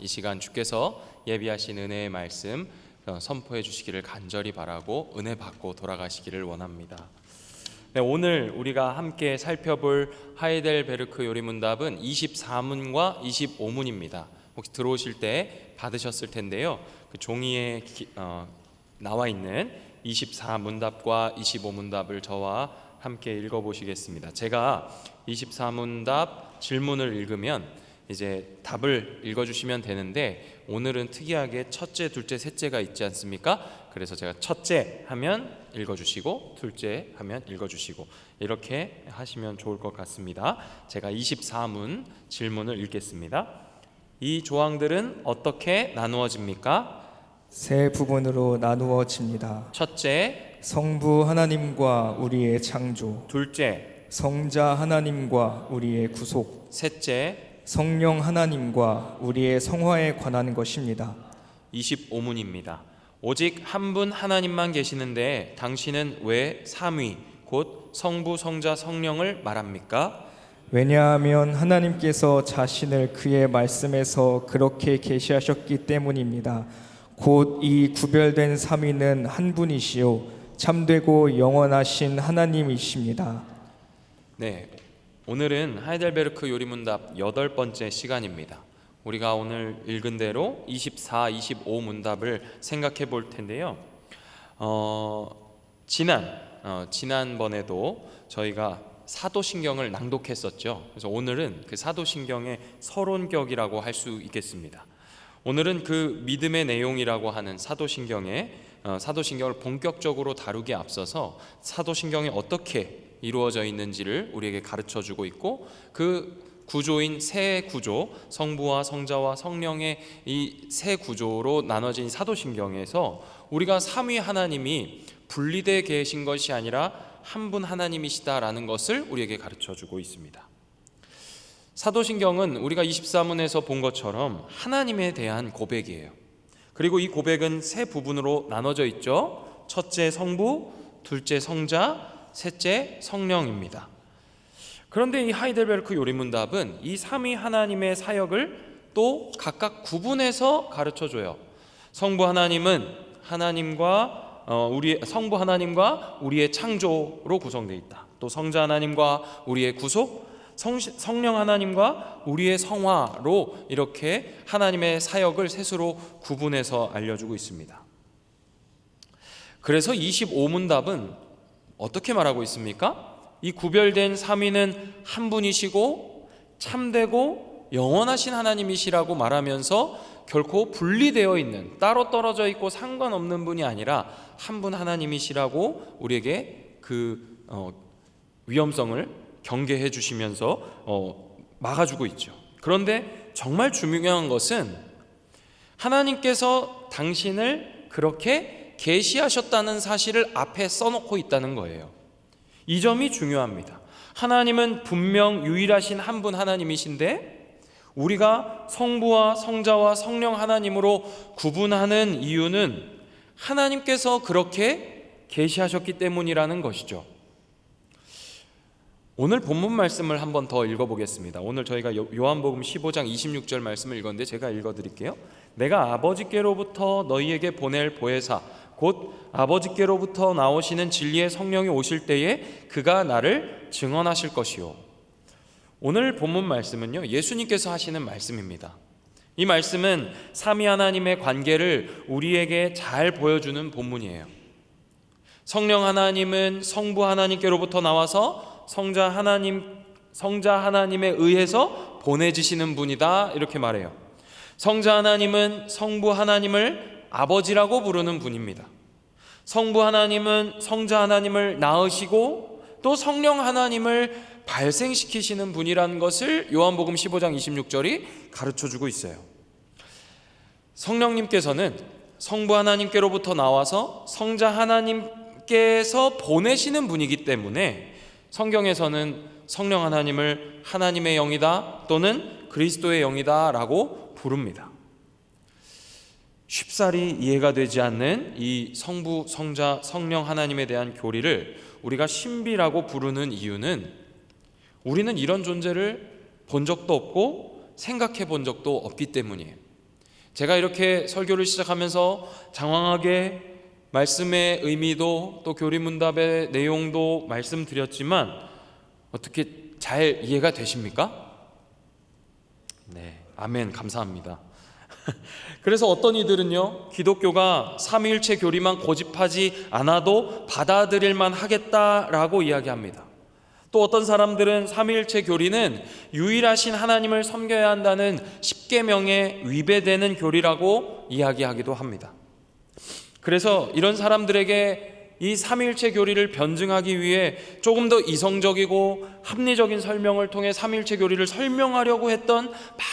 이 시간 주께서 예비하신 은혜의 말씀 선포해 주시기를 간절히 바라고 은혜 받고 돌아가시기를 원합니다. 네, 오늘 우리가 함께 살펴볼 하이델베르크 요리문답은 24문과 25문입니다. 혹시 들어오실 때 받으셨을 텐데요. 그 종이에 나와 있는 24문답과 25문답을 저와 함께 읽어보시겠습니다. 제가 24문답 질문을 읽으면 이제 답을 읽어주시면 되는데, 오늘은 특이하게 첫째, 둘째, 셋째가 있지 않습니까? 그래서 제가 첫째 하면 읽어주시고 둘째 하면 읽어주시고 이렇게 하시면 좋을 것 같습니다. 제가 24문 질문을 읽겠습니다. 이 조항들은 어떻게 나누어집니까? 세 부분으로 나누어집니다. 첫째, 성부 하나님과 우리의 창조. 둘째, 성자 하나님과 우리의 구속. 셋째, 성령 하나님과 우리의 성화에 관한 것입니다. 25문입니다. 오직 한 분 하나님만 계시는데 당신은 왜 삼위 곧 성부, 성자, 성령을 말합니까? 왜냐하면 하나님께서 자신을 그의 말씀에서 그렇게 계시하셨기 때문입니다. 곧 이 구별된 삼위는 한 분이시요 참되고 영원하신 하나님이십니다. 네, 오늘은 하이델베르크 요리문답 8번째 시간입니다. 우리가 오늘 읽은 대로 24, 25문답을 생각해 볼 텐데요. 지난번에도 저희가 사도신경을 낭독했었죠. 그래서 오늘은 그 사도신경의 서론격이라고 할 수 있겠습니다. 오늘은 그 믿음의 내용이라고 하는 사도신경을 본격적으로 다루기에 앞서서 사도신경이 어떻게 이루어져 있는지를 우리에게 가르쳐주고 있고, 그 구조인 세 구조, 성부와 성자와 성령의 이 세 구조로 나눠진 사도신경에서 우리가 삼위 하나님이 분리되어 계신 것이 아니라 한 분 하나님이시다라는 것을 우리에게 가르쳐주고 있습니다. 사도신경은 우리가 24문에서 본 것처럼 하나님에 대한 고백이에요. 그리고 이 고백은 세 부분으로 나눠져 있죠. 첫째 성부, 둘째 성자, 셋째 성령입니다. 그런데 이 하이델베르크 요리문답은 이 삼위 하나님의 사역을 또 각각 구분해서 가르쳐줘요. 성부 하나님은 성부 하나님과 우리의 창조로 구성되어 있다. 또 성자 하나님과 우리의 구속, 성령 하나님과 우리의 성화로 이렇게 하나님의 사역을 셋으로 구분해서 알려주고 있습니다. 그래서 25문답은 어떻게 말하고 있습니까? 이 구별된 삼위는 한 분이시고 참되고 영원하신 하나님이시라고 말하면서 결코 분리되어 있는, 따로 떨어져 있고 상관없는 분이 아니라 한 분 하나님이시라고 우리에게 그 위험성을 경계해 주시면서 막아주고 있죠. 그런데 정말 중요한 것은 하나님께서 당신을 그렇게 계시하셨다는 사실을 앞에 써놓고 있다는 거예요. 이 점이 중요합니다. 하나님은 분명 유일하신 한 분 하나님이신데, 우리가 성부와 성자와 성령 하나님으로 구분하는 이유는 하나님께서 그렇게 계시하셨기 때문이라는 것이죠. 오늘 본문 말씀을 한번 더 읽어보겠습니다. 오늘 저희가 요한복음 15장 26절 말씀을 읽었는데 제가 읽어드릴게요. 내가 아버지께로부터 너희에게 보낼 보혜사 곧 아버지께로부터 나오시는 진리의 성령이 오실 때에 그가 나를 증언하실 것이요. 오늘 본문 말씀은요, 예수님께서 하시는 말씀입니다. 이 말씀은 삼위 하나님의 관계를 우리에게 잘 보여주는 본문이에요. 성령 하나님은 성부 하나님께로부터 나와서 성자 하나님에 의해서 보내지시는 분이다, 이렇게 말해요. 성자 하나님은 성부 하나님을 아버지라고 부르는 분입니다. 성부 하나님은 성자 하나님을 낳으시고 또 성령 하나님을 발생시키시는 분이라는 것을 요한복음 15장 26절이 가르쳐주고 있어요. 성령님께서는 성부 하나님께로부터 나와서 성자 하나님께서 보내시는 분이기 때문에 성경에서는 성령 하나님을 하나님의 영이다 또는 그리스도의 영이다 라고 부릅니다. 쉽사리 이해가 되지 않는 이 성부, 성자, 성령 하나님에 대한 교리를 우리가 신비라고 부르는 이유는 우리는 이런 존재를 본 적도 없고 생각해 본 적도 없기 때문이에요. 제가 이렇게 설교를 시작하면서 장황하게 말씀의 의미도 또 교리문답의 내용도 말씀드렸지만 어떻게 잘 이해가 되십니까? 네, 아멘, 감사합니다. 그래서 어떤 이들은요, 기독교가 삼위일체 교리만 고집하지 않아도 받아들일만 하겠다라고 이야기합니다. 또 어떤 사람들은 삼위일체 교리는 유일하신 하나님을 섬겨야 한다는 십계명에 위배되는 교리라고 이야기하기도 합니다. 그래서 이런 사람들에게 이 삼위일체 교리를 변증하기 위해 조금 더 이성적이고 합리적인 설명을 통해 삼위일체 교리를 설명하려고 했던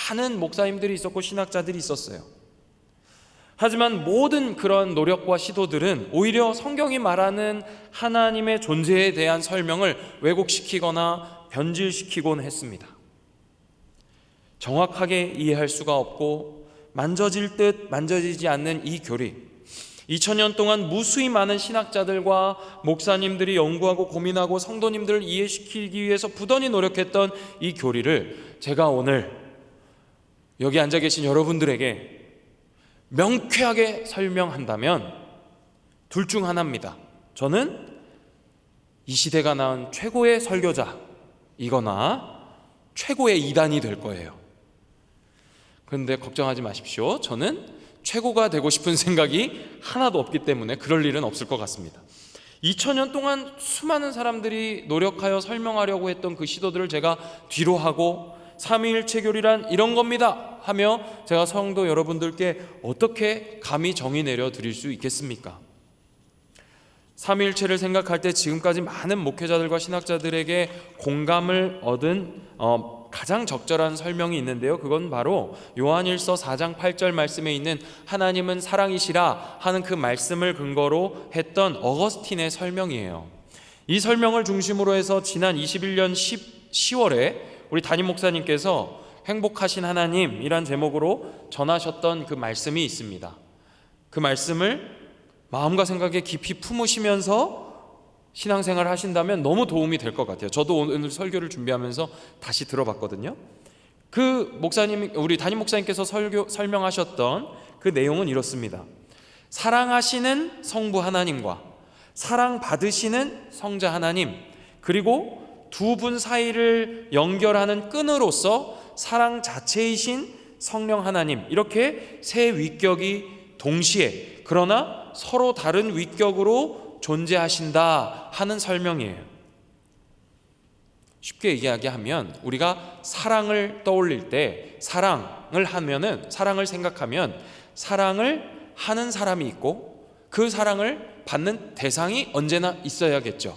많은 목사님들이 있었고 신학자들이 있었어요. 하지만 모든 그런 노력과 시도들은 오히려 성경이 말하는 하나님의 존재에 대한 설명을 왜곡시키거나 변질시키곤 했습니다. 정확하게 이해할 수가 없고 만져질 듯 만져지지 않는 이 교리, 2000년 동안 무수히 많은 신학자들과 목사님들이 연구하고 고민하고 성도님들을 이해시키기 위해서 부단히 노력했던 이 교리를 제가 오늘 여기 앉아 계신 여러분들에게 명쾌하게 설명한다면 둘 중 하나입니다. 저는 이 시대가 낳은 최고의 설교자이거나 최고의 이단이 될 거예요. 그런데 걱정하지 마십시오. 저는 최고가 되고 싶은 생각이 하나도 없기 때문에 그럴 일은 없을 것 같습니다. 2000년 동안 수많은 사람들이 노력하여 설명하려고 했던 그 시도들을 제가 뒤로 하고 삼위일체 교리란 이런 겁니다 하며 제가 성도 여러분들께 어떻게 감히 정의 내려 드릴 수 있겠습니까? 삼위일체를 생각할 때 지금까지 많은 목회자들과 신학자들에게 공감을 얻은 가장 적절한 설명이 있는데요, 그건 바로 요한일서 4장 8절 말씀에 있는 하나님은 사랑이시라 하는 그 말씀을 근거로 했던 어거스틴의 설명이에요. 이 설명을 중심으로 해서 지난 21년 10월에 우리 담임 목사님께서 행복하신 하나님이란 제목으로 전하셨던 그 말씀이 있습니다. 그 말씀을 마음과 생각에 깊이 품으시면서 신앙생활을 하신다면 너무 도움이 될 것 같아요. 저도 오늘 설교를 준비하면서 다시 들어봤거든요. 그 목사님, 우리 담임 목사님께서 설명하셨던 그 내용은 이렇습니다. 사랑하시는 성부 하나님과 사랑받으시는 성자 하나님, 그리고 두 분 사이를 연결하는 끈으로서 사랑 자체이신 성령 하나님, 이렇게 세 위격이 동시에 그러나 서로 다른 위격으로 존재하신다 하는 설명이에요. 쉽게 이야기하면 우리가 사랑을 떠올릴 때 사랑을 생각하면 사랑을 하는 사람이 있고 그 사랑을 받는 대상이 언제나 있어야겠죠.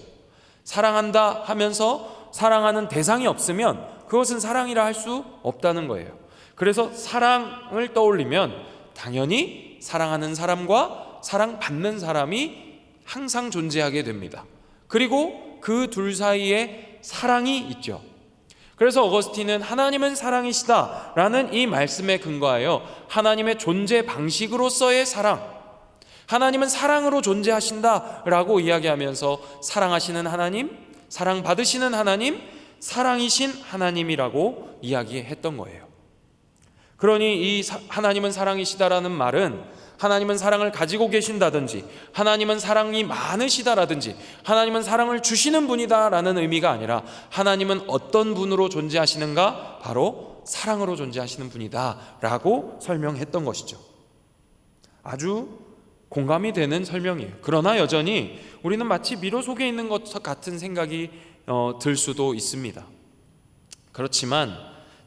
사랑한다 하면서 사랑하는 대상이 없으면 그것은 사랑이라 할 수 없다는 거예요. 그래서 사랑을 떠올리면 당연히 사랑하는 사람과 사랑받는 사람이 항상 존재하게 됩니다. 그리고 그 둘 사이에 사랑이 있죠. 그래서 어거스틴은 하나님은 사랑이시다라는 이 말씀에 근거하여 하나님의 존재 방식으로서의 사랑, 하나님은 사랑으로 존재하신다라고 이야기하면서 사랑하시는 하나님, 사랑받으시는 하나님, 사랑이신 하나님이라고 이야기했던 거예요. 그러니 이 하나님은 사랑이시다라는 말은 하나님은 사랑을 가지고 계신다든지 하나님은 사랑이 많으시다라든지 하나님은 사랑을 주시는 분이다라는 의미가 아니라 하나님은 어떤 분으로 존재하시는가? 바로 사랑으로 존재하시는 분이다라고 설명했던 것이죠. 아주 공감이 되는 설명이에요. 그러나 여전히 우리는 마치 미로 속에 있는 것 같은 생각이 들 수도 있습니다. 그렇지만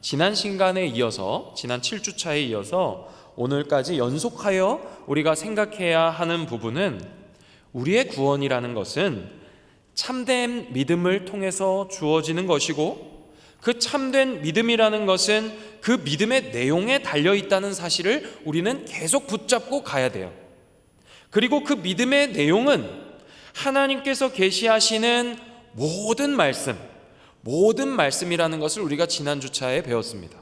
지난 시간에 이어서, 지난 7주차에 이어서 오늘까지 연속하여 우리가 생각해야 하는 부분은 우리의 구원이라는 것은 참된 믿음을 통해서 주어지는 것이고 그 참된 믿음이라는 것은 그 믿음의 내용에 달려있다는 사실을 우리는 계속 붙잡고 가야 돼요. 그리고 그 믿음의 내용은 하나님께서 계시하시는 모든 말씀이라는 것을 우리가 지난 주차에 배웠습니다.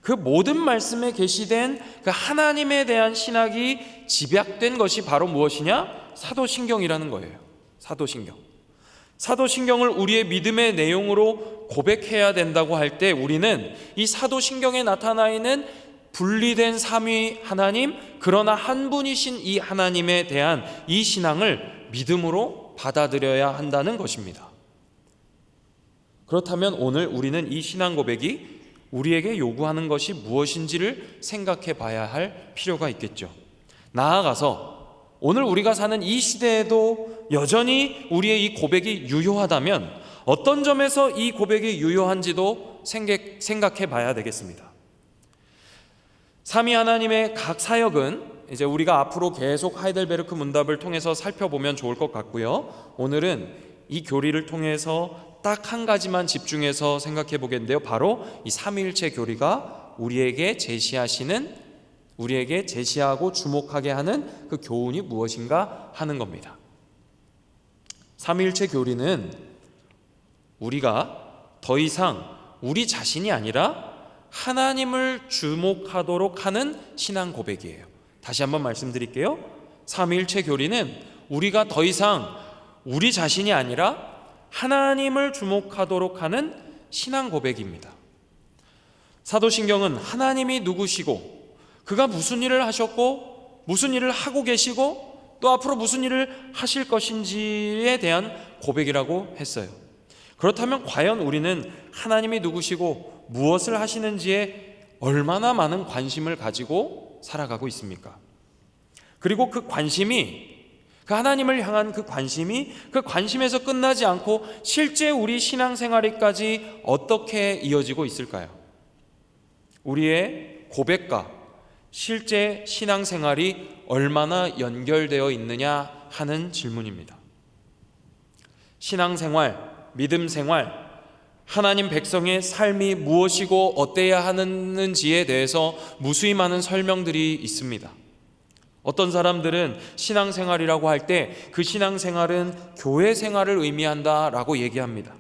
그 모든 말씀에 계시된 그 하나님에 대한 신학이 집약된 것이 바로 무엇이냐? 사도신경이라는 거예요. 사도신경을 우리의 믿음의 내용으로 고백해야 된다고 할 때 우리는 이 사도신경에 나타나 있는 분리된 삼위 하나님, 그러나 한 분이신 이 하나님에 대한 이 신앙을 믿음으로 받아들여야 한다는 것입니다. 그렇다면 오늘 우리는 이 신앙 고백이 우리에게 요구하는 것이 무엇인지를 생각해 봐야 할 필요가 있겠죠. 나아가서 오늘 우리가 사는 이 시대에도 여전히 우리의 이 고백이 유효하다면 어떤 점에서 이 고백이 유효한지도 생각해 봐야 되겠습니다. 삼위 하나님의 각 사역은 이제 우리가 앞으로 계속 하이델베르크 문답을 통해서 살펴보면 좋을 것 같고요. 오늘은 이 교리를 통해서 딱 한 가지만 집중해서 생각해 보겠는데요. 바로 이 삼위일체 교리가 우리에게 제시하고 주목하게 하는 그 교훈이 무엇인가 하는 겁니다. 삼위일체 교리는 우리가 더 이상 우리 자신이 아니라 하나님을 주목하도록 하는 신앙 고백이에요. 다시 한번 말씀드릴게요. 삼위일체 교리는 우리가 더 이상 우리 자신이 아니라 하나님을 주목하도록 하는 신앙 고백입니다. 사도신경은 하나님이 누구시고 그가 무슨 일을 하셨고 무슨 일을 하고 계시고 또 앞으로 무슨 일을 하실 것인지에 대한 고백이라고 했어요. 그렇다면 과연 우리는 하나님이 누구시고 무엇을 하시는지에 얼마나 많은 관심을 가지고 살아가고 있습니까? 그리고 그 관심이, 그 하나님을 향한 그 관심에서 끝나지 않고 실제 우리 신앙생활에까지 어떻게 이어지고 있을까요? 우리의 고백과 실제 신앙생활이 얼마나 연결되어 있느냐 하는 질문입니다. 신앙생활, 믿음생활, 하나님 백성의 삶이 무엇이고 어때야 하는지에 대해서 무수히 많은 설명들이 있습니다. 어떤 사람들은 신앙생활이라고 할 때 그 신앙생활은 교회 생활을 의미한다라고 얘기합니다.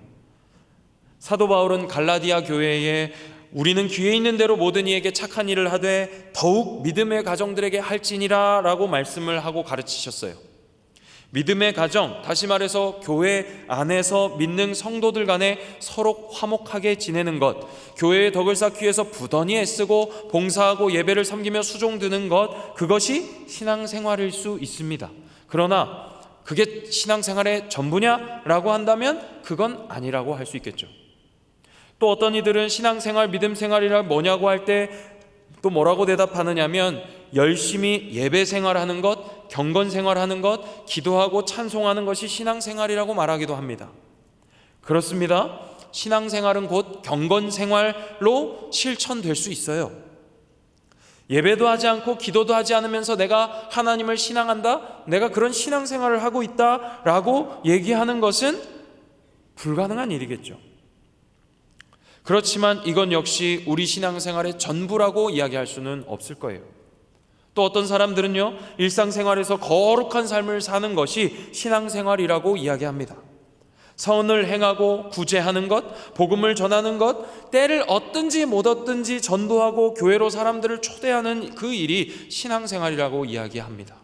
사도 바울은 갈라디아 교회에 우리는 귀에 있는 대로 모든 이에게 착한 일을 하되 더욱 믿음의 가정들에게 할지니라 라고 말씀을 하고 가르치셨어요. 믿음의 가정, 다시 말해서 교회 안에서 믿는 성도들 간에 서로 화목하게 지내는 것, 교회의 덕을 쌓기 위해서 부단히 애쓰고 봉사하고 예배를 섬기며 수종드는 것, 그것이 신앙생활일 수 있습니다. 그러나 그게 신앙생활의 전부냐라고 한다면 그건 아니라고 할 수 있겠죠. 또 어떤 이들은 신앙생활, 믿음생활이라 뭐냐고 할 때 또 뭐라고 대답하느냐면 열심히 예배생활하는 것, 경건생활하는 것, 기도하고 찬송하는 것이 신앙생활이라고 말하기도 합니다. 그렇습니다. 신앙생활은 곧 경건생활로 실천될 수 있어요. 예배도 하지 않고 기도도 하지 않으면서 내가 하나님을 신앙한다, 내가 그런 신앙생활을 하고 있다라고 얘기하는 것은 불가능한 일이겠죠. 그렇지만 이건 역시 우리 신앙생활의 전부라고 이야기할 수는 없을 거예요. 또 어떤 사람들은요, 일상생활에서 거룩한 삶을 사는 것이 신앙생활이라고 이야기합니다. 선을 행하고 구제하는 것, 복음을 전하는 것, 때를 얻든지 못 얻든지 전도하고 교회로 사람들을 초대하는 그 일이 신앙생활이라고 이야기합니다.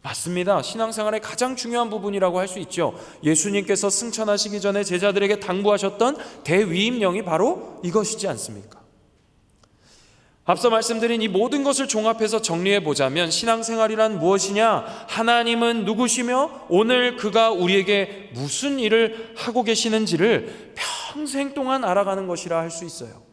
맞습니다. 신앙생활의 가장 중요한 부분이라고 할 수 있죠. 예수님께서 승천하시기 전에 제자들에게 당부하셨던 대위임령이 바로 이것이지 않습니까? 앞서 말씀드린 이 모든 것을 종합해서 정리해 보자면 신앙생활이란 무엇이냐? 하나님은 누구시며 오늘 그가 우리에게 무슨 일을 하고 계시는지를 평생 동안 알아가는 것이라 할 수 있어요.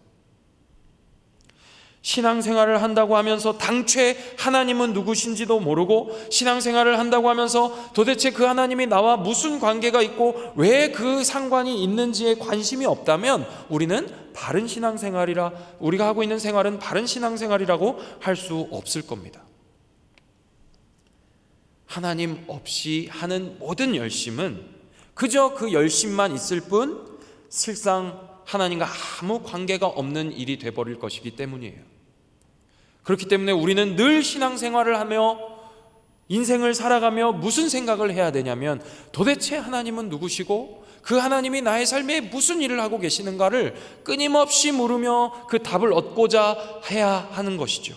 신앙생활을 한다고 하면서 당최 하나님은 누구신지도 모르고 신앙생활을 한다고 하면서 도대체 그 하나님이 나와 무슨 관계가 있고 왜 그 상관이 있는지에 관심이 없다면 우리는 바른 신앙생활이라, 우리가 하고 있는 생활은 바른 신앙생활이라고 할 수 없을 겁니다. 하나님 없이 하는 모든 열심은 그저 그 열심만 있을 뿐 실상 하나님과 아무 관계가 없는 일이 돼버릴 것이기 때문이에요. 그렇기 때문에 우리는 늘 신앙생활을 하며 인생을 살아가며 무슨 생각을 해야 되냐면 도대체 하나님은 누구시고 그 하나님이 나의 삶에 무슨 일을 하고 계시는가를 끊임없이 물으며 그 답을 얻고자 해야 하는 것이죠.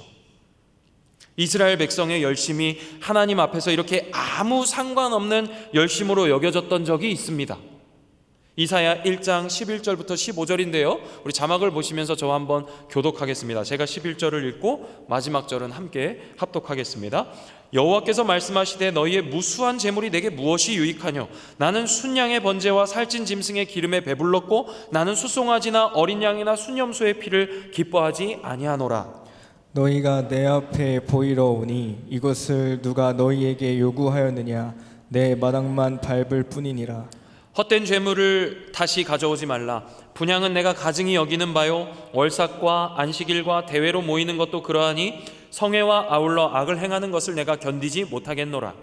이스라엘 백성의 열심이 하나님 앞에서 이렇게 아무 상관없는 열심으로 여겨졌던 적이 있습니다. 이사야 1장 11절부터 15절인데요. 우리 자막을 보시면서 저와 한번 교독하겠습니다. 제가 11절을 읽고 마지막 절은 함께 합독하겠습니다. 여호와께서 말씀하시되 너희의 무수한 재물이 내게 무엇이 유익하뇨? 나는 순양의 번제와 살찐 짐승의 기름에 배불렀고 나는 수송아지나 어린 양이나 순염소의 피를 기뻐하지 아니하노라. 너희가 내 앞에 보이러 오니 이것을 누가 너희에게 요구하였느냐? 내 마당만 밟을 뿐이니라. 헛된 죄물을 다시 가져오지 말라. 분향은 내가 가증히 여기는 바요 월삭과 안식일과 대회로 모이는 것도 그러하니 성회와 아울러 악을 행하는 것을 내가 견디지 못하겠노라.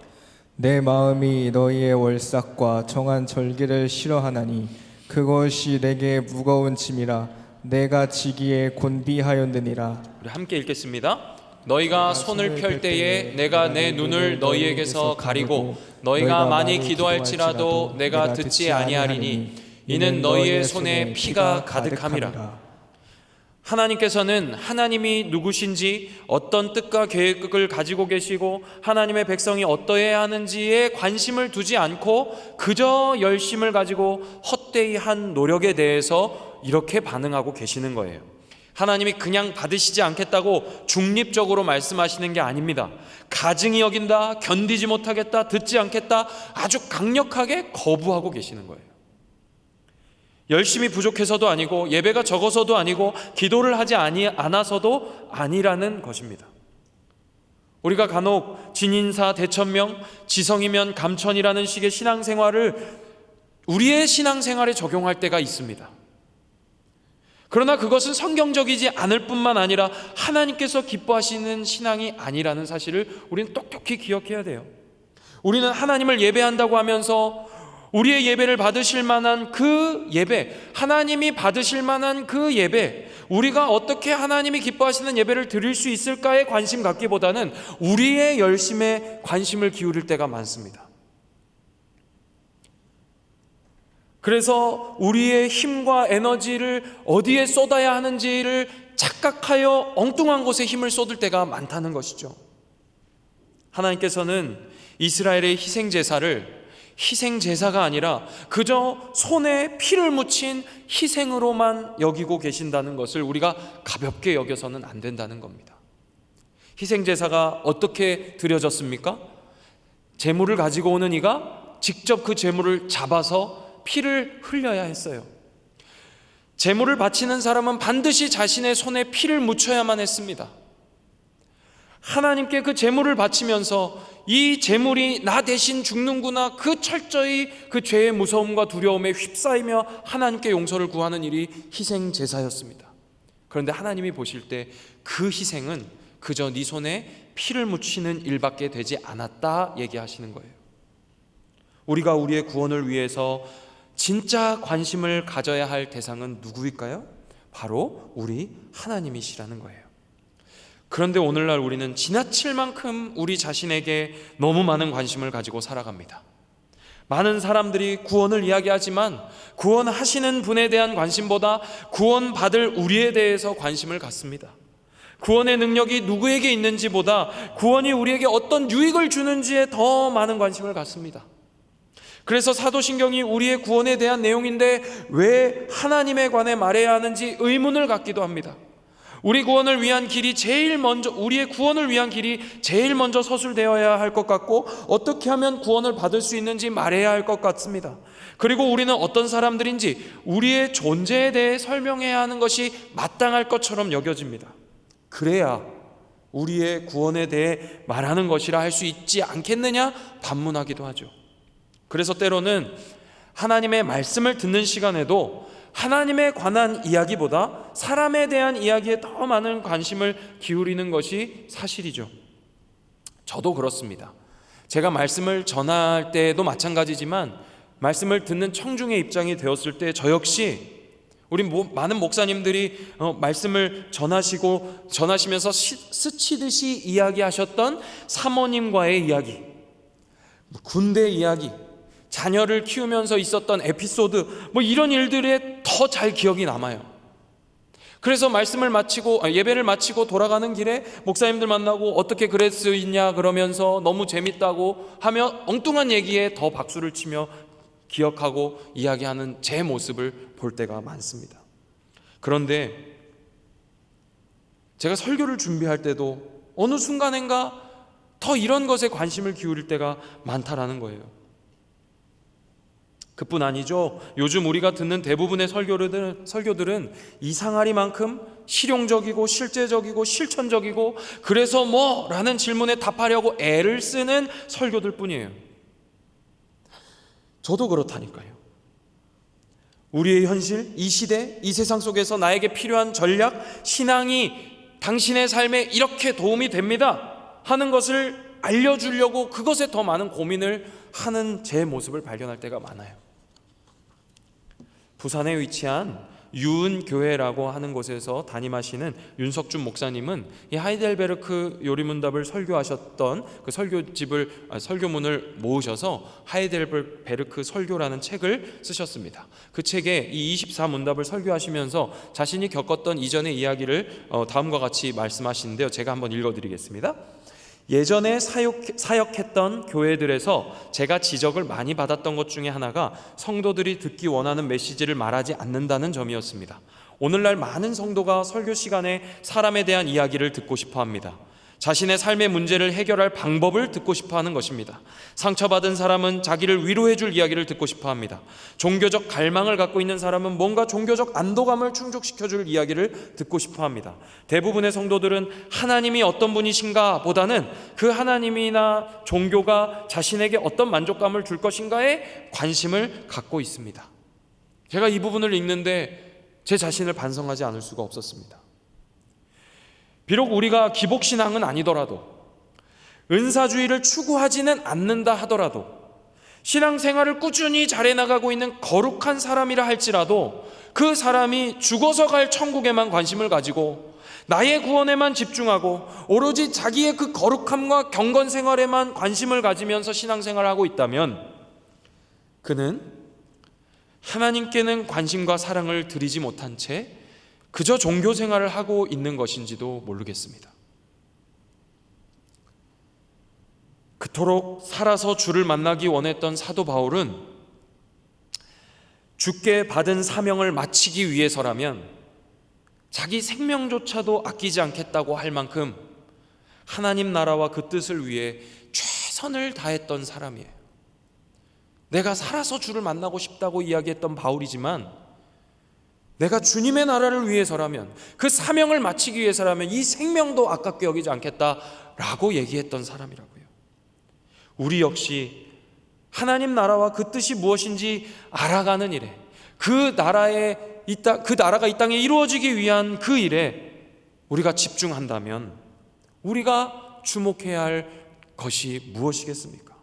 내 마음이 너희의 월삭과 정한 절기를 싫어하나니 그것이 내게 무거운 짐이라 내가 지기에 곤비하였느니라. 우리 함께 읽겠습니다. 너희가 손을 펼 때에 내가 내 눈을 너희에게서 가리고 너희가 많이 기도할지라도 내가 듣지 아니하리니 이는 너희의 손에 피가 가득함이라. 하나님께서는 하나님이 누구신지 어떤 뜻과 계획을 가지고 계시고 하나님의 백성이 어떠해야 하는지에 관심을 두지 않고 그저 열심을 가지고 헛되이 한 노력에 대해서 이렇게 반응하고 계시는 거예요. 하나님이 그냥 받으시지 않겠다고 중립적으로 말씀하시는 게 아닙니다. 가증히 여긴다, 견디지 못하겠다, 듣지 않겠다, 아주 강력하게 거부하고 계시는 거예요. 열심히 부족해서도 아니고 예배가 적어서도 아니고 기도를 하지 않아서도 아니라는 것입니다. 우리가 간혹 진인사 대천명, 지성이면 감천이라는 식의 신앙생활을 우리의 신앙생활에 적용할 때가 있습니다. 그러나 그것은 성경적이지 않을 뿐만 아니라 하나님께서 기뻐하시는 신앙이 아니라는 사실을 우리는 똑똑히 기억해야 돼요. 우리는 하나님을 예배한다고 하면서 우리의 예배를 받으실 만한 그 예배, 하나님이 받으실 만한 그 예배, 우리가 어떻게 하나님이 기뻐하시는 예배를 드릴 수 있을까에 관심 갖기보다는 우리의 열심에 관심을 기울일 때가 많습니다. 그래서 우리의 힘과 에너지를 어디에 쏟아야 하는지를 착각하여 엉뚱한 곳에 힘을 쏟을 때가 많다는 것이죠. 하나님께서는 이스라엘의 희생제사를 희생제사가 아니라 그저 손에 피를 묻힌 희생으로만 여기고 계신다는 것을 우리가 가볍게 여겨서는 안 된다는 겁니다. 희생제사가 어떻게 드려졌습니까? 제물을 가지고 오는 이가 직접 그 제물을 잡아서 피를 흘려야 했어요. 제물을 바치는 사람은 반드시 자신의 손에 피를 묻혀야만 했습니다. 하나님께 그 제물을 바치면서 이 제물이 나 대신 죽는구나, 그 철저히 그 죄의 무서움과 두려움에 휩싸이며 하나님께 용서를 구하는 일이 희생 제사였습니다. 그런데 하나님이 보실 때 그 희생은 그저 네 손에 피를 묻히는 일밖에 되지 않았다 얘기하시는 거예요. 우리가 우리의 구원을 위해서 진짜 관심을 가져야 할 대상은 누구일까요? 바로 우리 하나님이시라는 거예요. 그런데 오늘날 우리는 지나칠 만큼 우리 자신에게 너무 많은 관심을 가지고 살아갑니다. 많은 사람들이 구원을 이야기하지만 구원하시는 분에 대한 관심보다 구원받을 우리에 대해서 관심을 갖습니다. 구원의 능력이 누구에게 있는지보다 구원이 우리에게 어떤 유익을 주는지에 더 많은 관심을 갖습니다. 그래서 사도신경이 우리의 구원에 대한 내용인데 왜 하나님에 관해 말해야 하는지 의문을 갖기도 합니다. 우리 구원을 위한 길이 제일 먼저, 우리의 구원을 위한 길이 제일 먼저 서술되어야 할 것 같고 어떻게 하면 구원을 받을 수 있는지 말해야 할 것 같습니다. 그리고 우리는 어떤 사람들인지 우리의 존재에 대해 설명해야 하는 것이 마땅할 것처럼 여겨집니다. 그래야 우리의 구원에 대해 말하는 것이라 할 수 있지 않겠느냐 반문하기도 하죠. 그래서 때로는 하나님의 말씀을 듣는 시간에도 하나님에 관한 이야기보다 사람에 대한 이야기에 더 많은 관심을 기울이는 것이 사실이죠. 저도 그렇습니다. 제가 말씀을 전할 때도 마찬가지지만 말씀을 듣는 청중의 입장이 되었을 때 저 역시 우리 많은 목사님들이 말씀을 전하시면서 스치듯이 이야기하셨던 사모님과의 이야기, 군대 이야기, 자녀를 키우면서 있었던 에피소드, 이런 일들에 더 잘 기억이 남아요. 그래서 예배를 마치고 돌아가는 길에 목사님들 만나고 어떻게 그랬으냐 그러면서 너무 재밌다고 하며 엉뚱한 얘기에 더 박수를 치며 기억하고 이야기하는 제 모습을 볼 때가 많습니다. 그런데 제가 설교를 준비할 때도 어느 순간인가 더 이런 것에 관심을 기울일 때가 많다라는 거예요. 그뿐 아니죠. 요즘 우리가 듣는 대부분의 설교들은 이상하리만큼 실용적이고 실제적이고 실천적이고 그래서 뭐? 라는 질문에 답하려고 애를 쓰는 설교들 뿐이에요. 저도 그렇다니까요. 우리의 현실, 이 시대, 이 세상 속에서 나에게 필요한 전략, 신앙이 당신의 삶에 이렇게 도움이 됩니다 하는 것을 알려주려고 그것에 더 많은 고민을 하는 제 모습을 발견할 때가 많아요. 부산에 위치한 유은교회라고 하는 곳에서 담임하시는 윤석준 목사님은 이 하이델베르크 요리문답을 설교하셨던 그 설교문을 모으셔서 하이델베르크 설교라는 책을 쓰셨습니다. 그 책에 이 24문답을 설교하시면서 자신이 겪었던 이전의 이야기를 다음과 같이 말씀하시는데요. 제가 한번 읽어드리겠습니다. 예전에 사역했던 교회들에서 제가 지적을 많이 받았던 것 중에 하나가 성도들이 듣기 원하는 메시지를 말하지 않는다는 점이었습니다. 오늘날 많은 성도가 설교 시간에 사람에 대한 이야기를 듣고 싶어 합니다. 자신의 삶의 문제를 해결할 방법을 듣고 싶어 하는 것입니다. 상처받은 사람은 자기를 위로해 줄 이야기를 듣고 싶어 합니다. 종교적 갈망을 갖고 있는 사람은 뭔가 종교적 안도감을 충족시켜 줄 이야기를 듣고 싶어 합니다. 대부분의 성도들은 하나님이 어떤 분이신가 보다는 그 하나님이나 종교가 자신에게 어떤 만족감을 줄 것인가에 관심을 갖고 있습니다. 제가 이 부분을 읽는데 제 자신을 반성하지 않을 수가 없었습니다. 비록 우리가 기복신앙은 아니더라도, 은사주의를 추구하지는 않는다 하더라도, 신앙생활을 꾸준히 잘해나가고 있는 거룩한 사람이라 할지라도 그 사람이 죽어서 갈 천국에만 관심을 가지고 나의 구원에만 집중하고 오로지 자기의 그 거룩함과 경건생활에만 관심을 가지면서 신앙생활을 하고 있다면 그는 하나님께는 관심과 사랑을 드리지 못한 채 그저 종교생활을 하고 있는 것인지도 모르겠습니다. 그토록 살아서 주를 만나기 원했던 사도 바울은 주께 받은 사명을 마치기 위해서라면 자기 생명조차도 아끼지 않겠다고 할 만큼 하나님 나라와 그 뜻을 위해 최선을 다했던 사람이에요. 내가 살아서 주를 만나고 싶다고 이야기했던 바울이지만 내가 주님의 나라를 위해서라면, 그 사명을 마치기 위해서라면 이 생명도 아깝게 여기지 않겠다라고 얘기했던 사람이라고요. 우리 역시 하나님 나라와 그 뜻이 무엇인지 알아가는 일에, 그 나라가 이 땅에 이루어지기 위한 그 일에 우리가 집중한다면 우리가 주목해야 할 것이 무엇이겠습니까?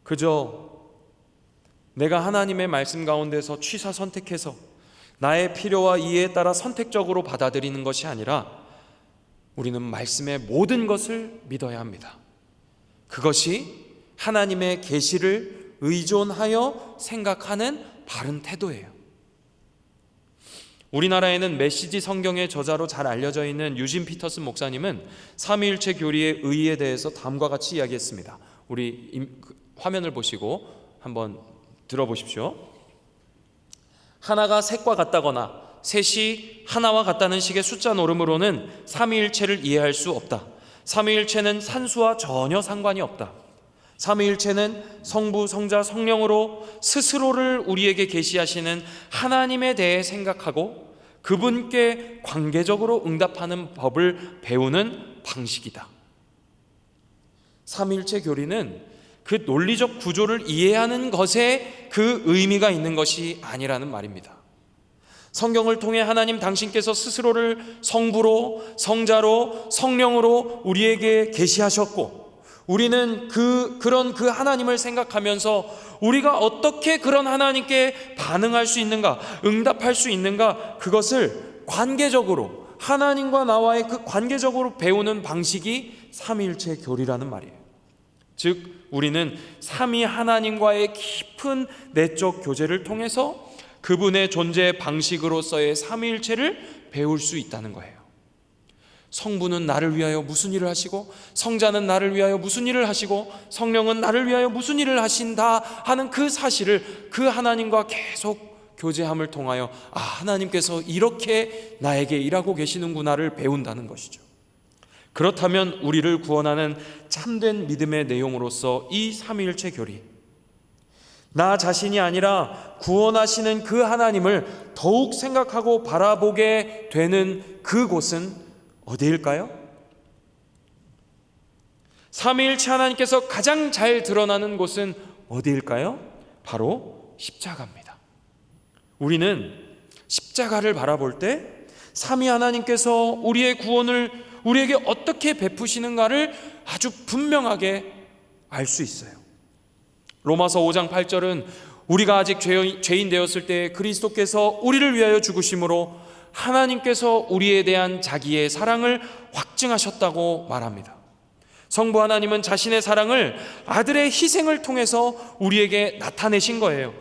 그저 내가 하나님의 말씀 가운데서 취사 선택해서 나의 필요와 이해에 따라 선택적으로 받아들이는 것이 아니라 우리는 말씀의 모든 것을 믿어야 합니다. 그것이 하나님의 계시를 의존하여 생각하는 바른 태도예요. 우리나라에는 메시지 성경의 저자로 잘 알려져 있는 유진 피터슨 목사님은 삼위일체 교리의 의의에 대해서 다음과 같이 이야기했습니다. 우리 화면을 보시고 한번 들어보십시오. 하나가 셋과 같다거나 셋이 하나와 같다는 식의 숫자 노름으로는 삼위일체를 이해할 수 없다. 삼위일체는 산수와 전혀 상관이 없다. 삼위일체는 성부, 성자, 성령으로 스스로를 우리에게 계시하시는 하나님에 대해 생각하고 그분께 관계적으로 응답하는 법을 배우는 방식이다. 삼위일체 교리는 그 논리적 구조를 이해하는 것에 그 의미가 있는 것이 아니라는 말입니다. 성경을 통해 하나님 당신께서 스스로를 성부로, 성자로, 성령으로 우리에게 계시하셨고, 우리는 그런 그 하나님을 생각하면서 우리가 어떻게 그런 하나님께 반응할 수 있는가, 응답할 수 있는가, 그것을 관계적으로 하나님과 나와의 그 관계적으로 배우는 방식이 삼위일체 교리라는 말이에요. 즉 우리는 삼위 하나님과의 깊은 내적 교제를 통해서 그분의 존재 방식으로서의 삼위일체를 배울 수 있다는 거예요. 성부는 나를 위하여 무슨 일을 하시고, 성자는 나를 위하여 무슨 일을 하시고, 성령은 나를 위하여 무슨 일을 하신다 하는 그 사실을 그 하나님과 계속 교제함을 통하여 하나님께서 이렇게 나에게 일하고 계시는구나를 배운다는 것이죠. 그렇다면 우리를 구원하는 참된 믿음의 내용으로서 이 삼위일체 교리, 나 자신이 아니라 구원하시는 그 하나님을 더욱 생각하고 바라보게 되는 그곳은 어디일까요? 삼위일체 하나님께서 가장 잘 드러나는 곳은 어디일까요? 바로 십자가입니다. 우리는 십자가를 바라볼 때 삼위 하나님께서 우리의 구원을 우리에게 어떻게 베푸시는가를 아주 분명하게 알 수 있어요. 로마서 5장 8절은 우리가 아직 죄인 되었을 때 그리스도께서 우리를 위하여 죽으심으로 하나님께서 우리에 대한 자기의 사랑을 확증하셨다고 말합니다. 성부 하나님은 자신의 사랑을 아들의 희생을 통해서 우리에게 나타내신 거예요.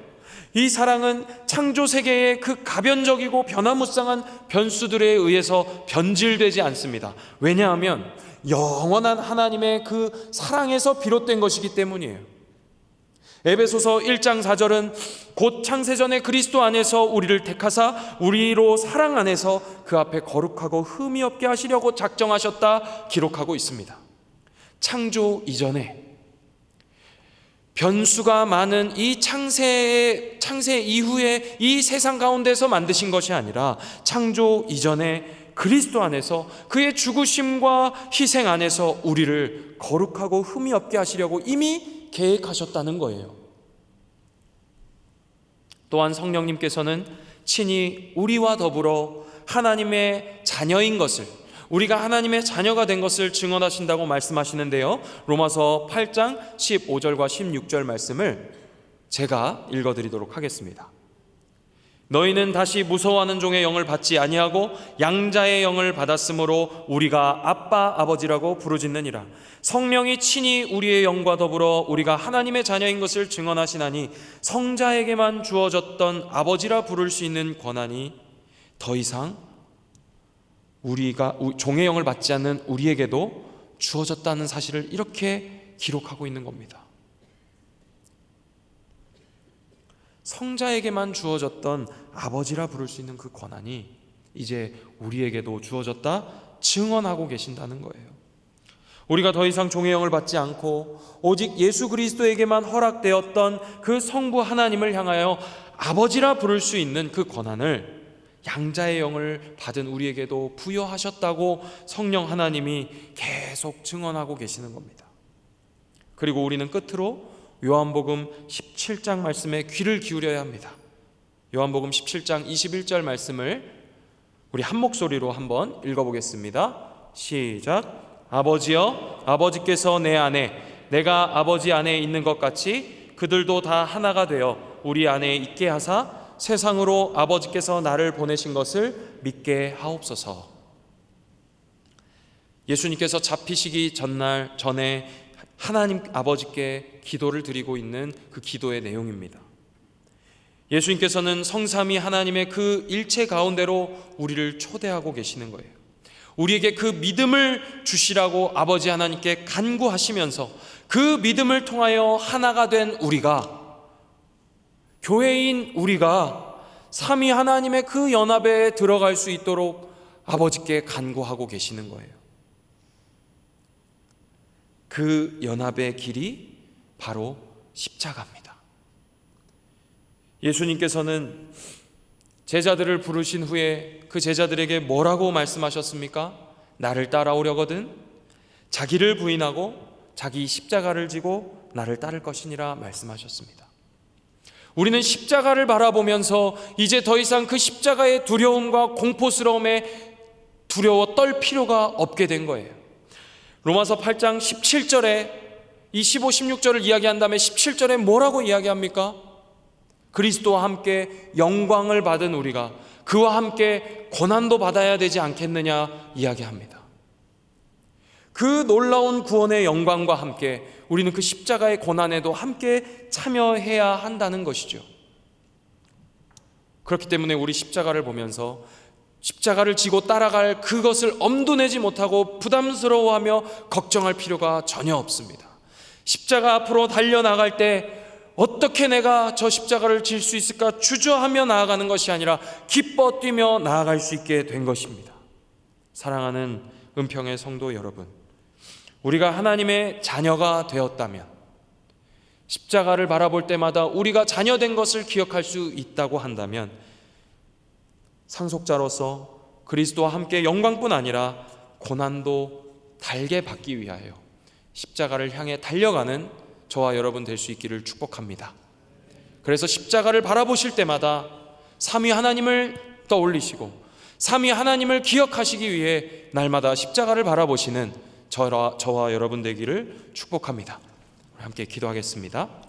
이 사랑은 창조 세계의 그 가변적이고 변화무쌍한 변수들에 의해서 변질되지 않습니다. 왜냐하면 영원한 하나님의 그 사랑에서 비롯된 것이기 때문이에요. 에베소서 1장 4절은 곧 창세전에 그리스도 안에서 우리를 택하사 우리로 사랑 안에서 그 앞에 거룩하고 흠이 없게 하시려고 작정하셨다 기록하고 있습니다. 창조 이전에 변수가 많은 이 창세 이후에 이 세상 가운데서 만드신 것이 아니라 창조 이전에 그리스도 안에서 그의 죽으심과 희생 안에서 우리를 거룩하고 흠이 없게 하시려고 이미 계획하셨다는 거예요. 또한 성령님께서는 친히 우리와 더불어 하나님의 자녀인 것을, 우리가 하나님의 자녀가 된 것을 증언하신다고 말씀하시는데요, 로마서 8장 15절과 16절 말씀을 제가 읽어드리도록 하겠습니다. 너희는 다시 무서워하는 종의 영을 받지 아니하고 양자의 영을 받았으므로 우리가 아빠 아버지라고 부르짖느니라. 성령이 친히 우리의 영과 더불어 우리가 하나님의 자녀인 것을 증언하시나니 성자에게만 주어졌던 아버지라 부를 수 있는 권한이 더 이상 우리가 종의 영을 받지 않는 우리에게도 주어졌다는 사실을 이렇게 기록하고 있는 겁니다. 성자에게만 주어졌던 아버지라 부를 수 있는 그 권한이 이제 우리에게도 주어졌다 증언하고 계신다는 거예요. 우리가 더 이상 종의 영을 받지 않고 오직 예수 그리스도에게만 허락되었던 그 성부 하나님을 향하여 아버지라 부를 수 있는 그 권한을 양자의 영을 받은 우리에게도 부여하셨다고 성령 하나님이 계속 증언하고 계시는 겁니다. 그리고 우리는 끝으로 요한복음 17장 말씀에 귀를 기울여야 합니다. 요한복음 17장 21절 말씀을 우리 한 목소리로 한번 읽어보겠습니다. 시작. 아버지여, 아버지께서 내 안에, 내가 아버지 안에 있는 것 같이 그들도 다 하나가 되어 우리 안에 있게 하사 세상으로 아버지께서 나를 보내신 것을 믿게 하옵소서. 예수님께서 잡히시기 전에 하나님 아버지께 기도를 드리고 있는 그 기도의 내용입니다. 예수님께서는 성삼위 하나님의 그 일체 가운데로 우리를 초대하고 계시는 거예요. 우리에게 그 믿음을 주시라고 아버지 하나님께 간구하시면서 그 믿음을 통하여 하나가 된 우리가, 교회인 우리가 삼위 하나님의 그 연합에 들어갈 수 있도록 아버지께 간구하고 계시는 거예요. 그 연합의 길이 바로 십자가입니다. 예수님께서는 제자들을 부르신 후에 그 제자들에게 뭐라고 말씀하셨습니까? 나를 따라오려거든 자기를 부인하고 자기 십자가를 지고 나를 따를 것이니라 말씀하셨습니다. 우리는 십자가를 바라보면서 이제 더 이상 그 십자가의 두려움과 공포스러움에 두려워 떨 필요가 없게 된 거예요. 로마서 8장 17절에 이 15, 16절을 이야기한 다음에 17절에 뭐라고 이야기합니까? 그리스도와 함께 영광을 받은 우리가 그와 함께 고난도 받아야 되지 않겠느냐 이야기합니다. 그 놀라운 구원의 영광과 함께 우리는 그 십자가의 고난에도 함께 참여해야 한다는 것이죠. 그렇기 때문에 우리 십자가를 보면서 십자가를 지고 따라갈 그것을 엄두 내지 못하고 부담스러워하며 걱정할 필요가 전혀 없습니다. 십자가 앞으로 달려나갈 때 어떻게 내가 저 십자가를 질 수 있을까 주저하며 나아가는 것이 아니라 기뻐 뛰며 나아갈 수 있게 된 것입니다. 사랑하는 은평의 성도 여러분, 우리가 하나님의 자녀가 되었다면 십자가를 바라볼 때마다 우리가 자녀된 것을 기억할 수 있다고 한다면 상속자로서 그리스도와 함께 영광뿐 아니라 고난도 달게 받기 위하여 십자가를 향해 달려가는 저와 여러분 될 수 있기를 축복합니다. 그래서 십자가를 바라보실 때마다 삼위 하나님을 떠올리시고 삼위 하나님을 기억하시기 위해 날마다 십자가를 바라보시는 저와 여러분 되기를 축복합니다. 함께 기도하겠습니다.